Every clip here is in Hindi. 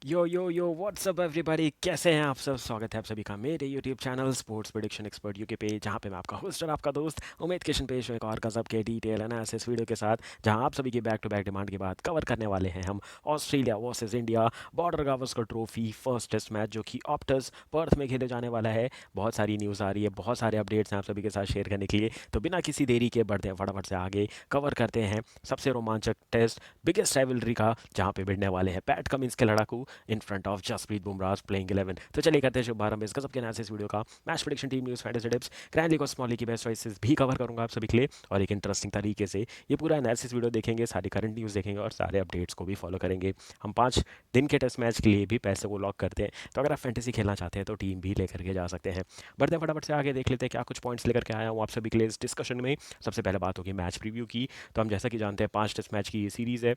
यो व्हाट्सअप एवरीबॉडी, कैसे हैं आप सब। स्वागत है आप सभी का मेरे YouTube channel sports prediction expert UK पे, जहां पे मैं आपका होस्ट और आपका दोस्त उमेद किशन पेश हूं एक और गजब के डिटेल एनालिसिस वीडियो के साथ, जहां आप सभी की बैक टू बैक डिमांड के बाद कवर करने वाले हैं हम Australia versus India Border Gavaskar trophy first test match, जो कि ऑप्टस पर्थ में खेले जाने वाला है। बहुत सारी न्यूज़ आ रही है, बहुत सारे अपडेट्स हैं आप सभी के साथ शेयर करने के लिए, तो बिना किसी देरी के बढ़ते हैं फटाफट से आगे, कवर करते हैं सबसे रोमांचक टेस्ट, बिगेस्ट राइवलरी का, जहां पे भिड़ने वाले हैं पैट कमिंस के लड़ाकू in front of Jasprit Bumrah playing 11। तो चलिए करते हैं शुभारंभ इस गजब के एनालिसिस वीडियो का। Match prediction, team news, fantasy tips, grand league और स्मॉल लीग की बेस्ट चॉइसेस भी कवर करूंगा आप सभी के लिए, और एक इंटरेस्टिंग तरीके से ये पूरा एनालिसिस वीडियो देखेंगे, सारी करंट न्यूज़ देखेंगे और सारे अपडेट्स को भी फॉलो करेंगे। हम 5 दिन के टेस्ट मैच के लिए भी पैसे को लॉक करते हैं, तो अगर आप फैंटेसी खेलना चाहते हैं तो टीम भी लेकर के जा सकते हैं। बढ़ते हैं फटाफट से आगे, देख लेते हैं क्या कुछ पॉइंट्स लेकर के आया हूँ आप सभी के लिए इस डिस्कशन में। सबसे पहले बात होगी मैच प्रीव्यू की। तो हम जैसा कि जानते हैं 5 टेस्ट मैच की ये सीरीज़ है,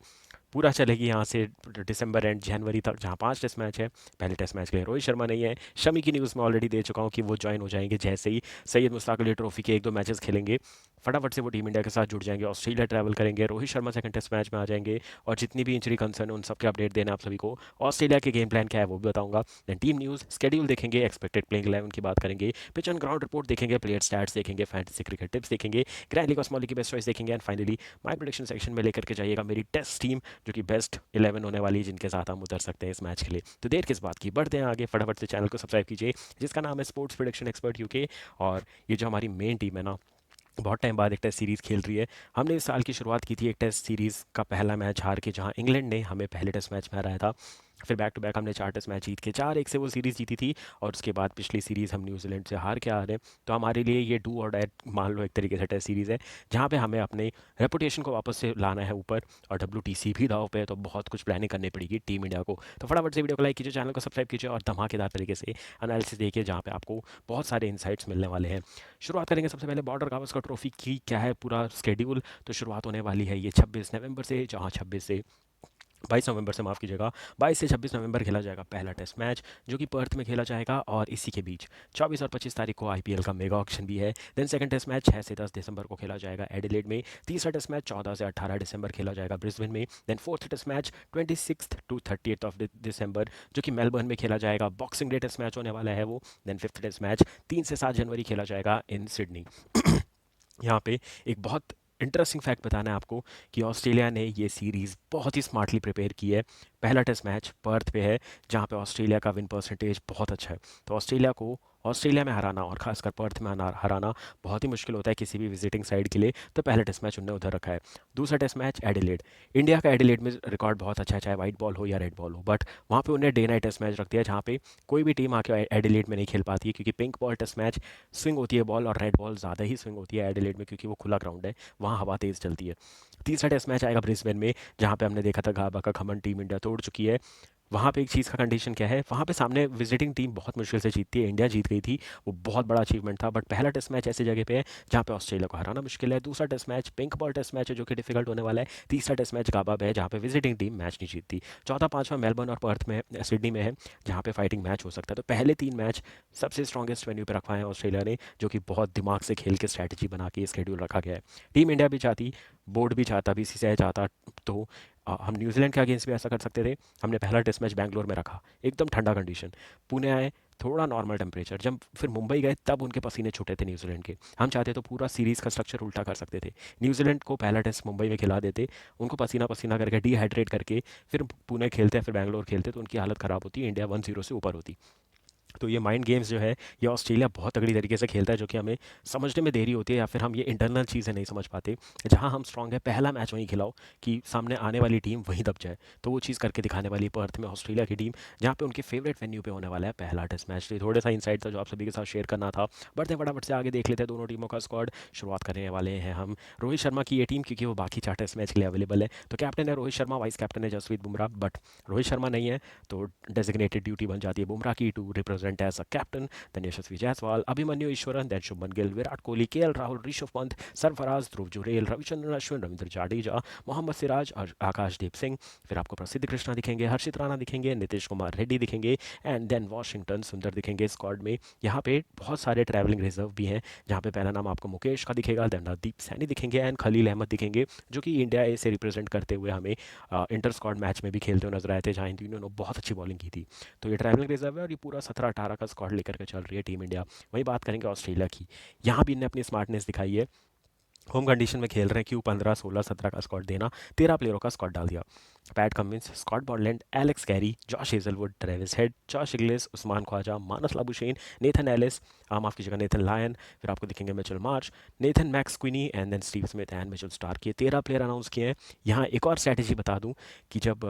पूरा चलेगी यहाँ से दिसंबर एंड जनवरी तक, जहाँ 5 टेस्ट मैच है। पहले टेस्ट मैच के लिए रोहित शर्मा नहीं है। शमी की न्यूज़ मैं ऑलरेडी दे चुका हूँ कि वो ज्वाइन हो जाएंगे जैसे ही सैयद मुश्ताक अली ट्रॉफी के 1-2 मैचेस खेलेंगे, फटाफट से वो टीम इंडिया के साथ जुड़ जाएंगे, ऑस्ट्रेलिया ट्रैवल करेंगे। Rohit Sharma second test match में आ जाएंगे, और जितनी भी इंजरी कंसर्न है उन सबके अपडेट देना आप सभी को। ऑस्ट्रेलिया के गेम प्लान क्या है वो भी बताऊंगा। देन टीम न्यूज़, स्केड्यूल देखेंगे, एक्सपेक्टेड प्लेइंग 11 की बात करेंगे, पिच एंड ग्राउंड रिपोर्ट देखेंगे, प्लेयर स्टैट्स देखेंगे, फैंटेसी क्रिकेट टिप्स देखेंगे, ग्रैंड लीग और स्मॉल लीग की बेस्ट चॉइस देखेंगे, and finally my prediction section में लेकर के जाइएगा मेरी टेस्ट टीम, जो कि बेस्ट 11 होने वाली है, जिनके साथ हम उतर सकते हैं इस मैच के लिए। तो देर किस बात की, बढ़ते हैं आगे, फटाफट से चैनल को सब्सक्राइब कीजिए, जिसका नाम है स्पोर्ट्स प्रेडिक्शन एक्सपर्ट यूके। और ये जो हमारी मेन टीम है ना, बहुत टाइम बाद एक टेस्ट सीरीज़ खेल रही है। हमने इस साल की शुरुआत की थी एक टेस्ट सीरीज़ का पहला मैच हार के, जहां इंग्लैंड ने हमें पहले टेस्ट मैच में हराया था। फिर बैक टू बैक हमने 4 टेस्ट मैच जीत के 4-1 से वो सीरीज़ जीती थी, और उसके बाद पिछली सीरीज़ हम न्यूजीलैंड से हार के आ रहे हैं। तो हमारे लिए ये डू और डाई मान लो एक तरीके से टेस्ट सीरीज़ है, जहाँ पे हमें अपने रेपुटेशन को वापस से लाना है ऊपर, और WTC भी दाव पे है, तो बहुत कुछ प्लानिंग करनी पड़ेगी टीम इंडिया को। तो फटाफट से वीडियो को लाइक कीजिए, चैनल को सब्सक्राइब कीजिए, और धमाकेदार तरीके से एनालिसिस देखिए, जहाँ पे आपको बहुत सारे इंसाइट्स मिलने वाले हैं। शुरुआत करेंगे सबसे पहले बॉर्डर गावस्कर ट्रॉफी की, क्या है पूरा स्केड्यूल। तो शुरुआत होने वाली है ये 26 नवंबर से, जहाँ 22 नवंबर से, माफ़ कीजिएगा, 22 से 26 नवंबर खेला जाएगा पहला टेस्ट मैच, जो कि पर्थ में खेला जाएगा। और इसी के बीच 24 और 25 तारीख को IPL का मेगा ऑक्शन भी है। देन सेकंड टेस्ट मैच 6 से 10 दिसंबर को खेला जाएगा एडिलेड में। तीसरा टेस्ट मैच 14 से 18 दिसंबर खेला जाएगा ब्रिस्बेन में। Then fourth test match 26 to 30 दिसंबर, जो कि मेलबर्न में खेला जाएगा, बॉक्सिंग डे टेस्ट मैच होने वाला है वो। देन फिफ्थ टेस्ट मैच 3 से 7 जनवरी खेला जाएगा इन सिडनी। यहाँ पे एक बहुत इंटरेस्टिंग फैक्ट बताना है आपको, कि ऑस्ट्रेलिया ने ये सीरीज़ बहुत ही स्मार्टली प्रिपेयर की है। पहला टेस्ट मैच पर्थ पे है, जहाँ पे ऑस्ट्रेलिया का विन परसेंटेज बहुत अच्छा है। तो ऑस्ट्रेलिया को ऑस्ट्रेलिया में हराना, और खासकर पर्थ में हराना बहुत ही मुश्किल होता है किसी भी विजिटिंग साइड के लिए। तो पहला टेस्ट मैच उन्होंने उधर रखा है। दूसरा टेस्ट मैच एडिलेड। इंडिया का एडिलेड में रिकॉर्ड बहुत अच्छा है, चाहे वाइट बॉल हो या रेड बॉल हो, बट वहाँ पे उन्हें डे नाइट टेस्ट मैच रख दिया, जहाँ पे कोई भी टीम आके एडिलेड में नहीं खेल पाती है, क्योंकि pink ball test match swing होती है बॉल, और रेड बॉल ज़्यादा ही स्विंग होती है एडिलेड में, क्योंकि वो खुला ग्राउंड है, वहाँ हवा तेज़ चलती है। तीसरा टेस्ट मैच आएगा ब्रिस्बेन में, जहाँ पे हमने देखा था गाबा का घमंड टीम इंडिया तोड़ चुकी है। वहाँ पे एक चीज़ का कंडीशन क्या है, वहाँ पे सामने विजिटिंग टीम बहुत मुश्किल से जीतती है, इंडिया जीत गई थी, वो बहुत बड़ा अचीवमेंट था। बट पहला टेस्ट मैच ऐसी जगह पे है जहाँ पे ऑस्ट्रेलिया को हराना मुश्किल है। दूसरा test match pink ball test match है, जो कि डिफिकल्ट होने वाला है। तीसरा टेस्ट मैच गाबा है, जहाँ पे विजिटिंग टीम मैच नहीं जीतती। चौथा पांचवा मेलबर्न और पर्थ में, सिडनी में है, जहाँ पे फाइटिंग मैच हो सकता है। तो पहले 3 मैच सबसे स्ट्रॉन्गेस्ट वेन्यू पे रखवाए हैं ऑस्ट्रेलिया ने, जो कि बहुत दिमाग से खेल के स्ट्रैटेजी बना के स्केड्यूल रखा गया है। टीम इंडिया भी चाहती, बोर्ड भी चाहता, BCCI चाहता, तो हम न्यूजीलैंड के अगेंस्ट भी ऐसा कर सकते थे। हमने पहला टेस्ट मैच बैंगलोर में रखा, एकदम ठंडा कंडीशन। पुणे आए, थोड़ा नॉर्मल टेम्परेचर। जब फिर मुंबई गए तब उनके पसीने छूटे थे न्यूजीलैंड के। हम चाहते तो पूरा सीरीज़ का स्ट्रक्चर उल्टा कर सकते थे, न्यूजीलैंड को पहला टेस्ट मुंबई में खिला देते, उनको पसीना पसीना करके डिहाइड्रेट करके फिर पुणे खेलते, फिर बैंगलोर खेलते, तो उनकी हालत ख़राब होती, इंडिया 1-0 से ऊपर होती। तो ये माइंड गेम्स जो है, ये ऑस्ट्रेलिया बहुत तगड़ी तरीके से खेलता है, जो कि हमें समझने में देरी होती है, या फिर हम ये इंटरनल चीज़ें नहीं समझ पाते। जहाँ हम स्ट्रांग है, पहला मैच वहीं खिलाओ, कि सामने आने वाली टीम वहीं दब जाए। तो वो चीज़ करके दिखाने वाली पर्थ में ऑस्ट्रेलिया की टीम, जहाँ पे उनके फेवरेट वेन्यू पे होने वाला है पहला टेस्ट मैच। तो थोड़ा सा इंसाइट था जो आप सभी के साथ शेयर करना था। बढ़ते हैं फटाफट से आगे, देख लेते हैं दोनों टीमों का स्क्वाड। शुरुआत करने वाले हैं हम रोहित शर्मा की ये टीम, क्योंकि वो बाकी 4 टेस्ट मैच के लिए अवेलेबल है। तो कैप्टन है रोहित शर्मा, वाइस कैप्टन है जसप्रीत बुमराह, बट रोहित शर्मा नहीं है तो डेजिग्नेटेड ड्यूटी बन जाती है बुमराह की, to represent represent as a captain, then Yashasvi Jaiswal, Abhimanyu Ishwaran, then Shubman Gill, Virat Kohli, KL Rahul, Rishabh Pant, Sarfaraz, Dhruv Jurel, Ravichandran Ashwin, Ravindra Jadeja, Mohammed Siraj और आकाशदीप सिंह। फिर आपको प्रसिद्ध कृष्णा दिखेंगे, हर्षित राणा दिखेंगे, नीतीश कुमार रेड्डी दिखेंगे एंड देन वॉशिंगटन सुंदर दिखेंगे स्क्वाड में। यहाँ पे बहुत सारे ट्रैवलिंग रिजर्व भी हैं, जहाँ पे पहला नाम आपको मुकेश का दिखेगा, देन नवदीप सैनी दिखेंगे एंड खलील अहमद दिखेंगे, जो कि इंडिया ए से रिप्रेजेंट करते हुए हमें इंटर स्क्वाड मैच में भी खेलते हुए नजर आए थे, जहाँ इन तीनों ने बहुत अच्छी बॉलिंग की थी। तो ये ट्रैवलिंग रिजर्व है और ये पूरा 17-18 का स्क्वाड लेकर के चल रही है टीम इंडिया। वहीं बात करेंगे ऑस्ट्रेलिया की, यहाँ भी इन्हें अपनी स्मार्टनेस दिखाई है। होम कंडीशन में खेल रहे हैं, क्यों 15 16 17 का स्क्वाड देना, 13 प्लेयरों का स्क्वाड डाल दिया। Pat Cummins, Scott Boland, Alex Carey, Josh Hazlewood, Travis Head, Josh Inglis, Usman Khawaja, Marnus Labuschagne, Nathan Ellis, माफ कीजिएगा नेथन लायन, फिर आपको दिखेंगे Mitchell Marsh, Nathan McSweeney and then Steve Smith and Mitchell Starc. ये 13 प्लेयर अनाउंस किए हैं। यहाँ एक और स्ट्रैटेजी बता दूं कि जब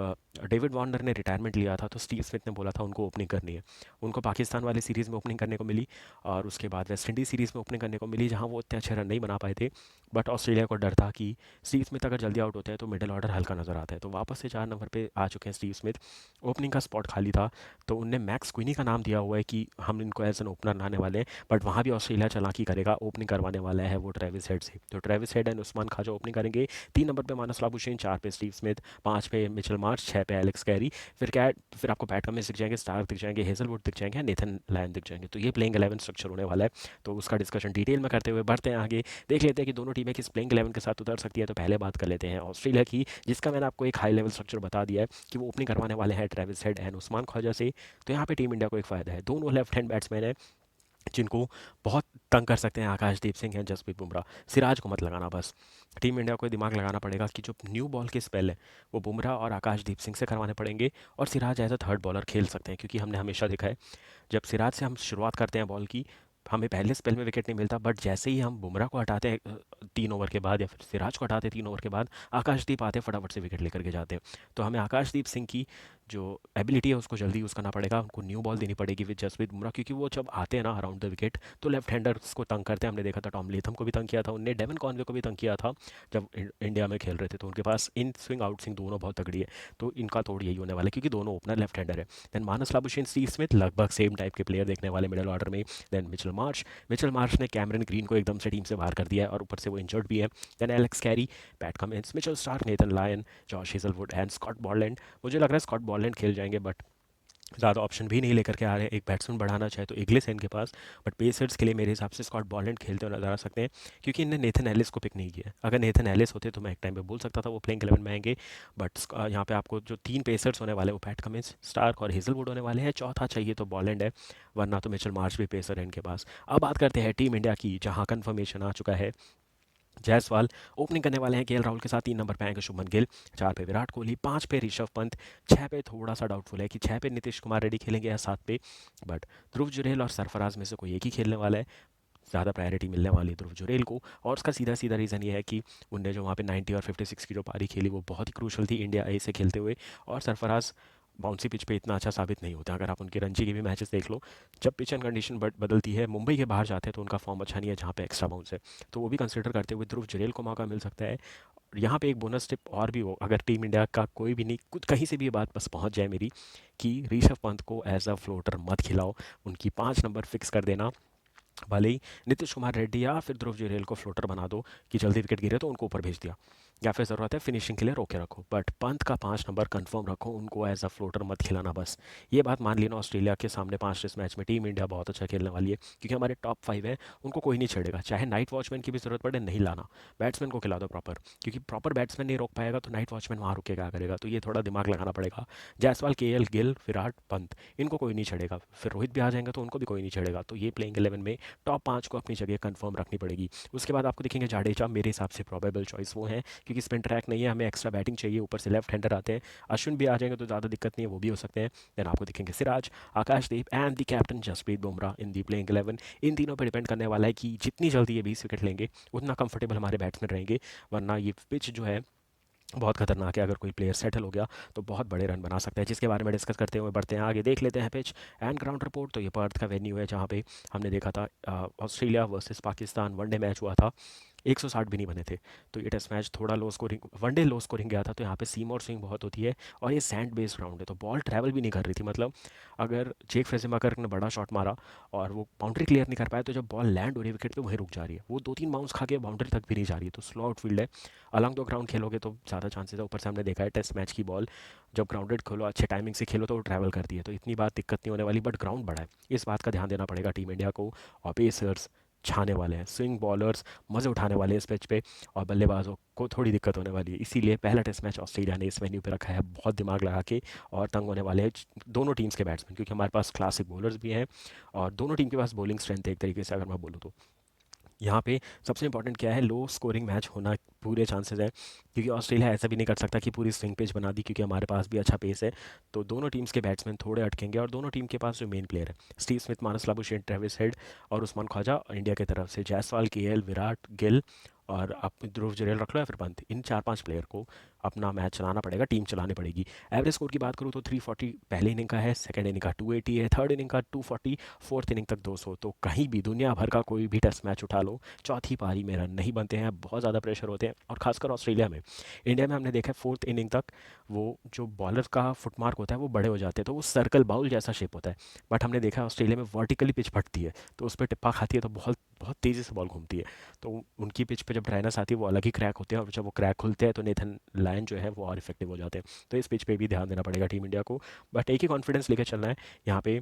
डेविड वार्नर ने रिटायरमेंट लिया था तो स्टीव स्मिथ ने बोला था उनको ओपनिंग करनी है। उनको पाकिस्तान वाली सीरीज़ में ओपनिंग करने को मिली और उसके बाद वेस्ट इंडीज़ सीरीज़ में ओपनिंग करने को मिली, जहाँ वो इतने अच्छे रन नहीं बना पाए थे। बट ऑस्ट्रेलिया को डर था कि स्टीव स्मिथ अगर जल्दी आउट होते हैं तो मिडिल ऑर्डर हल्का नजर आता है, तो वापस से 4 नंबर पे आ चुके हैं स्टीव स्मिथ। ओपनिंग का स्पॉट खाली था तो उनने मैक्स क्विनी का नाम दिया हुआ है कि हम इनको एज एन ओपनर लाने वाले हैं, बट वहाँ भी ऑस्ट्रेलिया चालाकी करेगा, ओपनिंग करवाने वाला है वो ट्रेविस हेड से। तो ट्रेविस हेड एंड उस्मान खाजा ओपनिंग करेंगे। 3 नंबर पे मानस लाबुशेन, 4 पे स्टीव स्मिथ, 5 पे मिचेल मार्च, 6 पे एलेक्स कैरी, फिर आपको पैट कमिंस दिख जाएंगे, स्टार्क दिख जाएंगे, हेजलवुड दिख जाएंगे, नेथन लायन दिख जाएंगे। तो ये प्लेइंग 11 स्ट्रक्चर होने वाला है। तो उसका डिस्कशन डिटेल में करते हुए बढ़ते हैं आगे, देख लेते हैं कि दोनों टीमें किस प्लेइंग 11 के साथ उतर सकती है। तो पहले बात कर लेते हैं ऑस्ट्रेलिया की, जिसका मैंने आपको एक हाई लेवल स्ट्रक्चर बता दिया है कि वो ओपनिंग करवाने वाले हैं Travis Head and Usman Khawaja से। तो यहाँ पे टीम इंडिया को एक फ़ायदा है, दोनों लेफ्ट हैंड बैट्समैन है जिनको बहुत तंग कर सकते हैं, आकाशदीप सिंह हैं, जसप्रीत बुमराह। सिराज को मत लगाना बस। टीम इंडिया को दिमाग लगाना पड़ेगा कि जो न्यू बॉल के स्पेल है वो बुमराह और आकाशदीप सिंह से करवाने पड़ेंगे, और Siraj as a third bowler खेल सकते हैं, क्योंकि हमने हमेशा देखा है जब सिराज से हम शुरुआत करते हैं बॉल की, हमें पहले स्पेल में विकेट नहीं मिलता, बट जैसे ही हम बुमराह को हटाते हैं 3 ओवर के बाद, या फिर सिराज को हटाते हैं 3 ओवर के बाद, आकाशदीप आते हैं फटाफट से विकेट लेकर के जाते हैं। तो हमें आकाशदीप सिंह की जो एबिलिटी है उसको जल्दी यूज़ करना पड़ेगा, उनको न्यू बॉल देनी पड़ेगी विद जसप्रीत बुमराह, क्योंकि वो जब आते हैं ना अराउंड द विकेट तो लेफ्ट हैंडर्स को तंग करते हैं। हमने देखा था टॉम लेथम को भी तंग किया था उनने, डेवन कॉनवे को भी तंग किया था जब इंडिया में खेल रहे थे। तो उनके पास इन स्विंग आउट स्विंग दोनों बहुत तगड़ी है, तो इनका तोड़ यही होने वाला है, क्योंकि दोनों ओपनर लेफ्ट हैंडर है। Then Marnus Labuschagne, Steve Smith लगभग सेम टाइप के प्लेयर देखने वाले मिडिल ऑर्डर में। देन मिचेल मार्श ने कैमरन ग्रीन को एकदम से टीम से बाहर कर दिया है और ऊपर से वो इंजर्ड भी है। Then Alex Carey, Pat Cummins, Mitchell Starc, Nathan Lyon, Josh Hazlewood and Scott Boland. मुझे लग रहा है स्कॉट बॉटलैंड खेल जाएंगे, बट ज़्यादा ऑप्शन भी नहीं लेकर के आ रहे हैं। एक बैट्समैन बढ़ाना चाहे तो इग्लिस है इनके पास, बट पेसर्स के लिए मेरे हिसाब से स्कॉट बॉलैंड खेलते हुए नजर आ सकते हैं, क्योंकि इन्हें नेथन एलिस को पिक नहीं किया। अगर नेथन एलिस होते तो मैं एक टाइम पे बोल सकता था वो प्लेइंग 11 में आएंगे, बट यहाँ पे आपको जो 3 पेसर्स होने वाले वो पैट कमिंस, स्टार्क और हेजलवुड होने वाले हैं। चौथा चाहिए तो बॉलैंड है, वरना तो मिचेल मार्श भी पेसर है इनके पास। अब बात करते हैं टीम इंडिया की, जहाँ कन्फर्मेशन आ चुका है जायसवाल ओपनिंग करने वाले हैं केएल राहुल के साथ। 3 नंबर पे आएंगे शुभमन गिल, 4 पे विराट कोहली, 5 पे ऋषभ पंत, 6 पे थोड़ा सा डाउटफुल है कि 6 पे नीतीश कुमार रेड्डी खेलेंगे या 7 पे, बट ध्रुव जुरेल और सरफराज में से कोई एक ही खेलने वाला है। ज़्यादा प्रायोरिटी मिलने वाली है ध्रुव जुरेल को, और उसका सीधा सीधा रीज़न ये है कि उनने जो वहाँ पे 90 और 56 की जो पारी खेली वो बहुत ही क्रूशल थी इंडिया ए से खेलते हुए। और सरफराज बाउंसी पिच पे इतना अच्छा साबित नहीं होता। अगर आप उनके रणजी के भी मैचेस देख लो, जब पिच एंड कंडीशन बदलती है, मुंबई के बाहर जाते हैं तो उनका फॉर्म अच्छा नहीं है जहाँ पे एक्स्ट्रा बाउंस है। तो वो भी कंसिडर करते हुए ध्रुव जुरेल को मौका मिल सकता है। यहाँ पे एक बोनस टिप और भी हो, अगर टीम इंडिया का कोई भी नहीं, कुछ कहीं से भी ये बात बस पहुँच जाए मेरी, कि ऋषभ पंत को एज अ फ्लोटर मत खिलाओ, उनकी 5 नंबर फिक्स कर देना। भले ही नीतीश कुमार रेड्डी या फिर ध्रुव जुरेल को फ्लोटर बना दो कि जल्दी विकेट गिरे तो उनको ऊपर भेज दिया, या फिर ज़रूरत है फिनिशिंग के लिए रोके रखो, बट पंत का 5 नंबर कंफर्म रखो, उनको एज अ फ्लोटर मत खिलाना बस। ये बात मान लेना, ऑस्ट्रेलिया के सामने 5 टेस्ट मैच में टीम इंडिया बहुत अच्छा खेलने वाली है, क्योंकि हमारे टॉप 5 है, उनको कोई नहीं छेड़ेगा। चाहे नाइट वॉचमैन की भी ज़रूरत पड़े, नहीं लाना, बैट्समैन को खिला दो प्रॉपर, क्योंकि प्रॉपर बैट्समैन नहीं रोक पाएगा तो नाइट वॉचमैन वहाँ रुके क्या करेगा। तो ये थोड़ा दिमाग लगाना पड़ेगा। जायसवाल, केएल, गिल, विराट, पंत, इनको कोई नहीं छेड़ेगा, फिर रोहित भी आ जाएंगे तो उनको भी कोई नहीं छेड़ेगा। तो ये प्लेइंग 11 में टॉप 5 को अपनी जगह कंफर्म रखनी पड़ेगी। उसके बाद आपको दिखेंगे जाडेजा, मेरे हिसाब से प्रोबेबल चॉइस वो है, क्योंकि स्पिन ट्रैक नहीं है, हमें एक्स्ट्रा बैटिंग चाहिए, ऊपर से लेफ्ट हैंडर आते हैं। अश्विन भी आ जाएंगे तो ज़्यादा दिक्कत नहीं है, वो भी हो सकते हैं। देन आपको दिखेंगे Siraj, Akashdeep and the captain Jasprit Bumrah in the playing 11। इन तीनों पर डिपेंड करने वाला है कि जितनी जल्दी ये 20 विकेट लेंगे उतना कंफर्टेबल हमारे बैट्समैन रहेंगे, वरना ये पिच जो है बहुत खतरनाक है। अगर कोई प्लेयर सेटल हो गया तो बहुत बड़े रन बना सकता है, जिसके बारे में डिस्कस करते हुए बढ़ते हैं आगे, देख लेते हैं पिच एंड ग्राउंड रिपोर्ट। तो ये पर्थ का वेन्यू है, जहाँ पे हमने देखा था Australia versus Pakistan one day match हुआ था। 160 भी नहीं बने थे। तो ये टेस्ट मैच थोड़ा low scoring, one day low scoring गया था, तो यहाँ पे सीम और स्विंग बहुत होती है और ये सैंड बेस्ड ग्राउंड है, तो बॉल ट्रैवल भी नहीं कर रही थी। मतलब अगर जेक फ्रेजेमाकर ने बड़ा शॉट मारा और वो बाउंड्री क्लियर नहीं कर पाया, तो जब बॉल लैंड हो रही है विकेट पे वहीं रुक जा रही है, वो 2-3 बाउंस खा के बाउंड्री तक भी नहीं जा रही है। तो स्लो आउटफील्ड है, अलॉन्ग द ग्राउंड खेलोगे तो ज़्यादा चांसेस है। ऊपर से हमने देखा है टेस्ट मैच की बॉल जब ग्राउंडेड खेलो, अच्छे टाइमिंग से खेलो, तो वो ट्रैवल करती है, तो इतनी बात दिक्कत नहीं होने वाली। बट ग्राउंड बड़ा है, इस बात का ध्यान देना पड़ेगा टीम इंडिया को। और पेसर्स छाने वाले हैं, स्विंग बॉलर्स मज़े उठाने वाले हैं इस पिच पे, और बल्लेबाजों को थोड़ी दिक्कत होने वाली है। इसीलिए पहला टेस्ट मैच ऑस्ट्रेलिया ने इस वेन्यू पे रखा है बहुत दिमाग लगा के, और तंग होने वाले हैं दोनों टीम्स के बैट्समैन, क्योंकि हमारे पास क्लासिक बॉलर्स भी हैं और दोनों टीम के पास बॉलिंग स्ट्रेंथ है एक तरीके से, अगर मैं बोलूँ तो। यहाँ पे सबसे इंपॉर्टेंट क्या है, लो स्कोरिंग मैच होना पूरे चांसेस है, क्योंकि ऑस्ट्रेलिया ऐसा भी नहीं कर सकता कि पूरी स्विंग पेज बना दी, क्योंकि हमारे पास भी अच्छा पेस है। तो दोनों टीम्स के बैट्समैन थोड़े अटकेंगे, और दोनों टीम के पास जो मेन प्लेयर है, Steve Smith, Marnus Labuschagne, Travis head और उस्मान ख्वाजा इंडिया की तरफ से, जायसवाल, केएल, विराट, गिल और आप ध्रुव जुरैल रख लो या फिर पंत, इन 4-5 प्लेयर को अपना मैच चलाना पड़ेगा, टीम चलानी पड़ेगी। एवरेज स्कोर की बात करूँ तो 340 पहले इनिंग का है, सेकंड इनिंग का 280 है, थर्ड इनिंग का 240, फोर्थ इनिंग तक 200। तो कहीं भी दुनिया भर का कोई भी टेस्ट मैच उठा लो, चौथी पारी में रन नहीं बनते हैं, बहुत ज़्यादा प्रेशर होते हैं, और खासकर ऑस्ट्रेलिया में। इंडिया में हमने देखा है फोर्थ इनिंग तक वो जो बॉलर का फुटमार्क होता है वो बड़े हो जाते हैं, तो वो सर्कल बाउल जैसा शेप होता है। बट हमने देखा है ऑस्ट्रेलिया में वर्टिकली पिच फटती है, तो उस पर टिप्पा खाती है, तो बहुत बहुत तेज़ी से बॉल घूमती है। तो उनकी पिच पे जब ड्राइनेस आती है वो अलग ही क्रैक होते हैं, और जब वो क्रैक खुलते हैं तो नेथन लायन जो है वो और इफेक्टिव हो जाते हैं। तो इस पिच पे भी ध्यान देना पड़ेगा टीम इंडिया को। बट एक ही कॉन्फिडेंस लेकर चलना है यहाँ पे।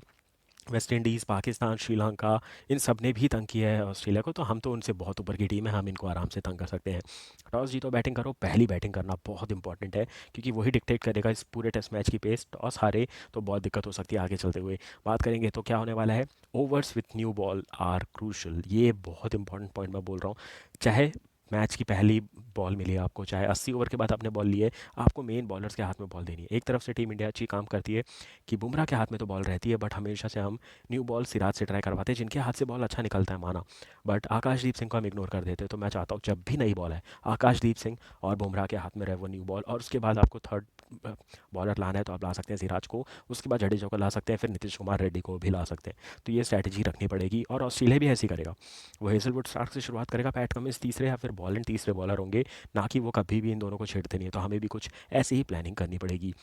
वेस्ट इंडीज़, पाकिस्तान, श्रीलंका, इन सब ने भी तंग किया है ऑस्ट्रेलिया को, तो हम तो उनसे बहुत ऊपर की टीम है, हम इनको आराम से तंग कर सकते हैं। टॉस जीतो, बैटिंग करो, पहली बैटिंग करना बहुत इंपॉर्टेंट है, क्योंकि वही डिक्टेट करेगा इस पूरे टेस्ट मैच की पेस। टॉस हारे तो बहुत दिक्कत हो सकती है आगे चलते हुए। बात करेंगे तो क्या होने वाला है, overs with new ball are crucial, ये बहुत इंपॉर्टेंट पॉइंट मैं बोल रहा हूँ। चाहे मैच की पहली बॉल मिली है आपको, चाहे 80 ओवर के बाद आपने बॉल ली है, आपको मेन बॉलर्स के हाथ में बॉल देनी है। एक तरफ से टीम इंडिया अच्छी काम करती है कि बुमराह के हाथ में तो बॉल रहती है, बट हमेशा से हम न्यू बॉल सिराज से ट्राई करवाते हैं, जिनके हाथ से बॉल अच्छा निकलता है, माना। बट आकाशदीप सिंह को हम इग्नोर कर देते हैं, तो मैं चाहता हूँ जब भी नई बॉल है, आकाशदीप सिंह और बुमराह के हाथ में रहे वो न्यू बॉल, और उसके बाद आपको थर्ड बॉलर लाना है तो आप ला सकते हैं सिराज को, उसके बाद जडेजा को ला सकते हैं, फिर नीतीश कुमार रेड्डी को भी ला सकते हैं। तो ये स्ट्रैटेजी रखनी पड़ेगी, और ऑस्ट्रेलिया भी ऐसी करेगा। वो हेजलवुड स्टार्क से शुरुआत करेगा, पैट कमिंस तीसरे या फिर बॉलैंड तीसरे बॉलर होंगे, ना कि वो कभी भी इन दोनों को छेड़ते नहीं है। तो हमें भी कुछ ऐसी ही प्लानिंग करनी पड़ेगी।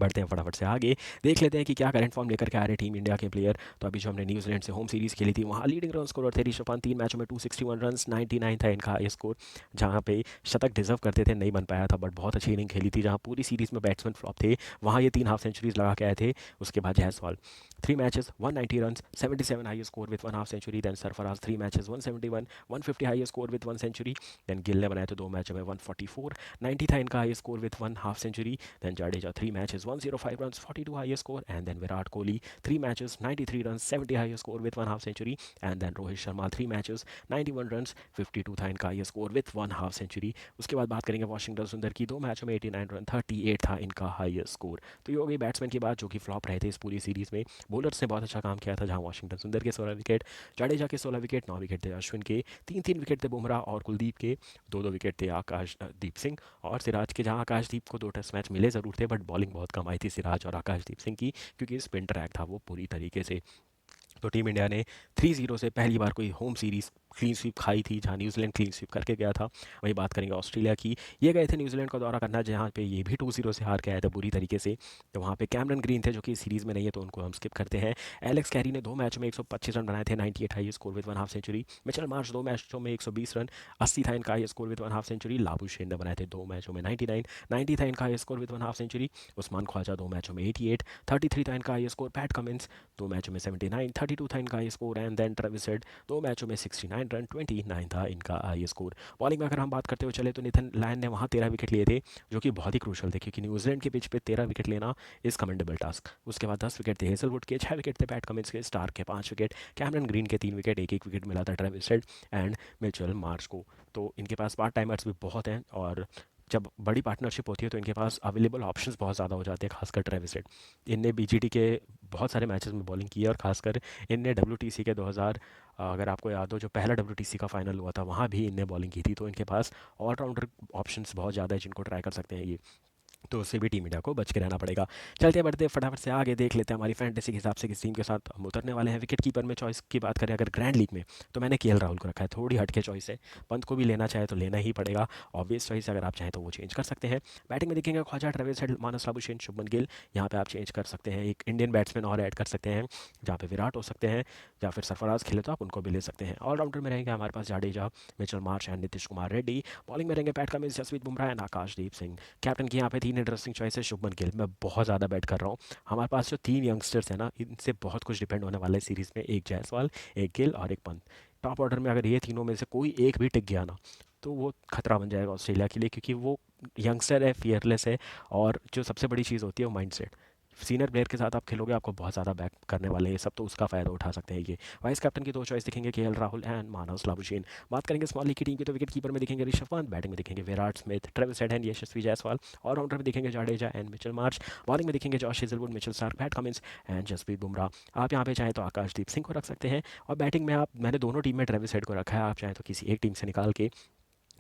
बढ़ते हैं फटाफट से आगे, देख लेते हैं कि क्या करंट फॉर्म लेकर के आ रहे टीम इंडिया के प्लेयर। तो अभी जो हमने न्यूजीलैंड से होम सीरीज़ खेली थी, वहाँ लीडिंग रन स्कोर थे ऋषभ पंत, 3 मैचों में 261 रन, 99 था इनका ये स्कोर, जहाँ पे शतक डिजर्व करते थे, नहीं बन पाया था, बट बहुत अच्छी इनिंग खेली थी। जहाँ पूरी सीरीज़ में बैट्समैन फ्लॉप थे, वहाँ ये 3 हाफ सेंचुरीज लगा के आए थे। उसके बाद Jaiswal 3 matches 190 run, 77 high score with 1 half century, then Sarfaraz 3 matches 171, 150 high score with 1 century, then Gill ने बनाए थे 2 मैचों में 144, 90 था इनका high score with 1 half century, then Jadeja 3 matches 105 runs 42 highest score, and then Virat Kohli 3 matches 93 runs 70 highest score with 1 half century, and then Rohit Sharma 3 matches 91 runs 52 था इनका highest score with 1 half century। उसके बाद बात करेंगे वॉशिंगटन सुंदर की, 2 मैचों में 89 रन 38 था इनका हाईएस्ट स्कोर। तो ये हो गई बैट्समैन की बात जो कि फ्लॉप रहे थे इस पूरी सीरीज में। बॉलर्स ने बहुत अच्छा काम किया था, जहां वॉशिंगटन सुंदर के 16 विकेट, जडेजा के 16 विकेट, 9 विकेट थे अश्विन के, 3-3 विकेट थे बुमराह और कुलदीप के, 2-2 विकेट थे आकाशदीप सिंह और सिराज के, जहां आकाशदीप को 2 टेस्ट मैच मिले ज़रूर थे, बट बॉलिंग बहुत कम आई थी सिराज और आकाशदीप सिंह की, क्योंकि स्पिन ट्रैक था वो पूरी तरीके से। तो टीम इंडिया ने 3-0 से पहली बार कोई होम सीरीज़ क्लीन स्वीप खाई थी, जहां न्यूजीलैंड क्लीन स्वीप करके गया था। वहीं बात करेंगे ऑस्ट्रेलिया की, ये गए थे न्यूजीलैंड का दौरा करना, जहां पे ये भी 2-0 से हार के आए थे बुरी तरीके से। तो वहां पे कैमरन ग्रीन थे जो कि सीरीज़ में नहीं है, तो उनको हम स्किप करते हैं। एलेक्स कैरी ने 2 मैचों में 125 रन बनाए थे, 98 high score with 1 half century. Mitchell Marsh 2 मैचों में 120 रन, 80 था इनका high score with 1 half century. Labuschagne ने बनाए थे 2 मैचों में 99, 90 था इनका high score with 1 half century. Usman Khawaja 2 मैचों में 88, 33 था इनका हाई स्कोर। पैट कमिंस 2 मैचों में 79, 32 था इनका high score, and then Travis Head 2 मैचों में 69 रन, 29 था इनका हाई स्कोर। बॉलिंग में अगर हम बात करते हुए चले, तो नितिन लायन ने वहाँ 13 विकेट लिए थे, जो कि बहुत ही क्रूशल थे, क्योंकि न्यूजीलैंड के पिच पे 13 विकेट लेना इज कमेंडेबल टास्क। उसके बाद 10 विकेट थे हेजलवुड के, 6 विकेट थे पैट कमिंस के, स्टार के 5 विकेट, कैमरन ग्रीन के 3 विकेट, एक एक विकेट मिला था Travis Head and Mitchell Marsh को। तो इनके पास पार्ट टाइमर्स भी बहुत हैं, और जब बड़ी पार्टनरशिप होती है तो इनके पास अवेलेबल ऑप्शंस बहुत ज़्यादा हो जाते हैं, खासकर ट्रेविस हेड। इनने बीजीटी के बहुत सारे मैचेस में बॉलिंग की है, और खासकर इनने डब्ल्यूटीसी के 2000, अगर आपको याद हो, जो पहला डब्ल्यूटीसी का फाइनल हुआ था वहाँ भी इनने बॉलिंग की थी। तो इनके पास ऑलराउंडर ऑप्शंस बहुत ज़्यादा है जिनको ट्राई कर सकते हैं ये। तो उससे भी टीम इंडिया को बच के रहना पड़ेगा। चलते बढ़ते फटाफट से आगे देख लेते हैं हमारी फैंटेसी के हिसाब से किस टीम के साथ हम उतरने वाले हैं। विकेट कीपर में चॉइस की बात करें अगर ग्रैंड लीग में, तो मैंने केएल राहुल को रखा है। थोड़ी हटके चॉइस है, पंत को भी लेना चाहे तो लेना ही पड़ेगा। ऑब्वियस चॉइस, अगर आप चाहें तो वो चेंज कर सकते हैं। बैटिंग में देखेंगे Khawaja, Travis Head, Marnus Labuschagne, Shubman Gill. यहाँ पे आप चेंज कर सकते हैं, एक इंडियन बैट्समैन और ऐड कर सकते हैं, जहाँ पे विराट हो सकते हैं, या फिर सरफराज खेले तो आप उनको भी ले सकते हैं। ऑलराउंडर में रहेंगे हमारे पास Jadeja, Mitchell Marsh and Nitish Kumar Reddy. Bowling में रहेंगे Pat Cummins, Jasprit Bumrah and Akashdeep Singh. Captain की यहाँ पे 3 इंटरेस्टिंग चॉइस है। शुभमन गिल, मैं बहुत ज़्यादा बैट कर रहा हूँ। हमारे पास जो 3 यंगस्टर्स हैं ना, इनसे बहुत कुछ डिपेंड होने वाला है सीरीज़ में। एक जायसवाल, एक गिल और एक पंत। टॉप ऑर्डर में अगर ये तीनों में से कोई एक भी टिक गया ना, तो वो खतरा बन जाएगा ऑस्ट्रेलिया के लिए, क्योंकि वो यंगस्टर है, फियरलेस है। और जो सबसे बड़ी चीज़ होती है वो माइंडसेट। सीनियर प्लेयर के साथ आप खेलोगे, आपको बहुत ज़्यादा बैक करने वाले हैं ये सब, तो उसका फ़ायदा उठा सकते हैं ये। वाइस कैप्टन की 2 चॉइस दिखेंगे, KL Rahul and Marnus Labuschagne. बात करेंगे स्मॉल लीग की टीम की, तो विकेट कीपर में दिखेंगे ऋषभ पंत, बैटिंग में दिखेंगे Virat Smith, Travis Head and Yashasvi Jaiswal. Allrounder में दिखेंगे Jadeja and Mitchell Marsh. Bowling में दिखेंगे Josh Hazlewood, Mitchell Starc, Pat Cummins and Jasprit Bumrah. आप यहाँ पे चाहें तो आकाशदीप सिंह को रख सकते हैं। और बैटिंग में आप, मैंने दोनों टीम में ट्रेविस हेड को रखा है, आप चाहें तो किसी एक टीम से निकाल के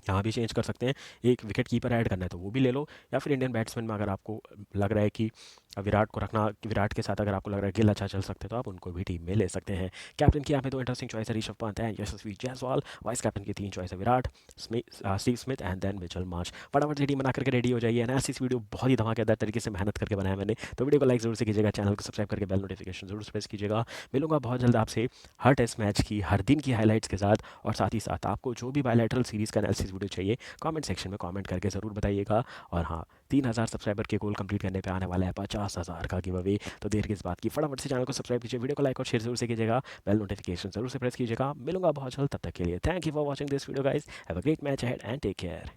यहाँ भी चेंज कर सकते हैं। एक विकेट कीपर ऐड करना है तो वो भी ले लो, या फिर इंडियन बैट्समैन में अगर आपको लग रहा है कि विराट को रखना, विराट के साथ अगर आपको लग रहा है गिल अच्छा चल सकते हैं, तो आप उनको भी टीम में ले सकते हैं। कैप्टन की यहाँ पे 2 इंटरेस्टिंग चॉइस है, Rishabh Pant and Yashasvi Jaiswal. Vice captain की 3 चॉइस है, Virat, Steve Smith and then Mitchell Marsh. फटाफट से टीम बना करके रेडी हो जाइए। एनालिसिस वीडियो बहुत ही धमाकेदार तरीके से मेहनत करके बनाया मैंने, तो वीडियो को लाइक जरूर से कीजिएगा, चैनल को सब्सक्राइब करके बेल नोटिफिकेशन जरूर प्रेस कीजिएगा। मिलूंगा बहुत जल्द आपसे हर टेस्ट मैच की, हर दिन की हाईलाइट्स के साथ। और साथ ही साथ आपको जो भी बायलैटरल सीरीज़ का एनालिसिस वीडियो चाहिए, कमेंट सेक्शन में कमेंट करके ज़रूर बताइएगा। और हाँ, 3,000 सब्सक्राइबर के गोल कंप्लीट करने पे आने वाला है 50,000 का गिव अवे। तो देर किस बात की, फटाफट से चैनल को सब्सक्राइब कीजिए, वीडियो को लाइक और शेयर जरूर से कीजिएगा, बेल नोटिफिकेशन जरूर से प्रेस कीजिएगा। मिलूंगा बहुत जल्द, तब तक के लिए thank you for watching this video guys. Have a great match ahead and take care.